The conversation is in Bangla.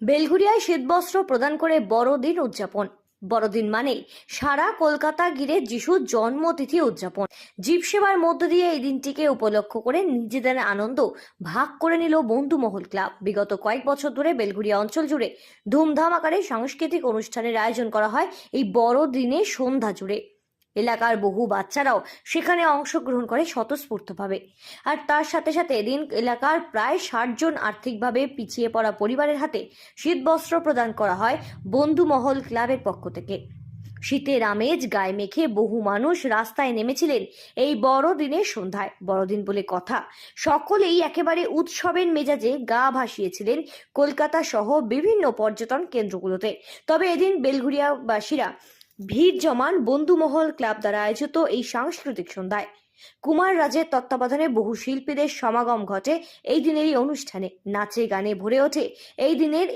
বেলঘরিয়ায় শীতবস্ত্র প্রদান করে বড়দিন উদযাপন। বড়দিন মানে সারা কলকাতা ঘিরে যিশুর জন্মতিথি উদযাপন। জীব সেবার মধ্য দিয়ে এই দিনটিকে উপলক্ষ করে নিজেদের আনন্দ ভাগ করে নিল বন্ধুমহল ক্লাব। বিগত কয়েক বছর ধরে বেলঘরিয়া অঞ্চল জুড়ে ধুমধাম আকারে সাংস্কৃতিক অনুষ্ঠানের আয়োজন করা হয় এই বড়দিনে সন্ধ্যা জুড়ে। এলাকার বহু বাচ্চারাও সেখানে অংশগ্রহণ করে স্বতঃস্ফূর্তভাবে। আর তার সাথে সাথে এদিন এলাকার প্রায় ৬০ জন আর্থিকভাবে পিছিয়ে পড়া পরিবারের হাতে শীতবস্ত্র প্রদান করা হয় বন্ধুমহল ক্লাবের পক্ষ থেকে। শীতের আমেজ গায়ে মেখে বহু মানুষ রাস্তায় নেমেছিলেন এই বড়দিনের সন্ধ্যায়। বড়দিন বলে কথা, সকলেই একেবারে উৎসবের মেজাজে গা ভাসিয়েছিলেন কলকাতা সহ বিভিন্ন পর্যটন কেন্দ্রগুলোতে। তবে এদিন বেলঘরিয়াবাসীরা ভিড় জমান বন্ধুমহল ক্লাব দ্বারা আয়োজিত এই সাংস্কৃতিক সন্ধ্যায়। কুমার রাজের তত্ত্বাবধানে বহু শিল্পীদের সমাগম ঘটে এই দিনের এই অনুষ্ঠানে। নাচে গানে ভরে ওঠে এই দিনের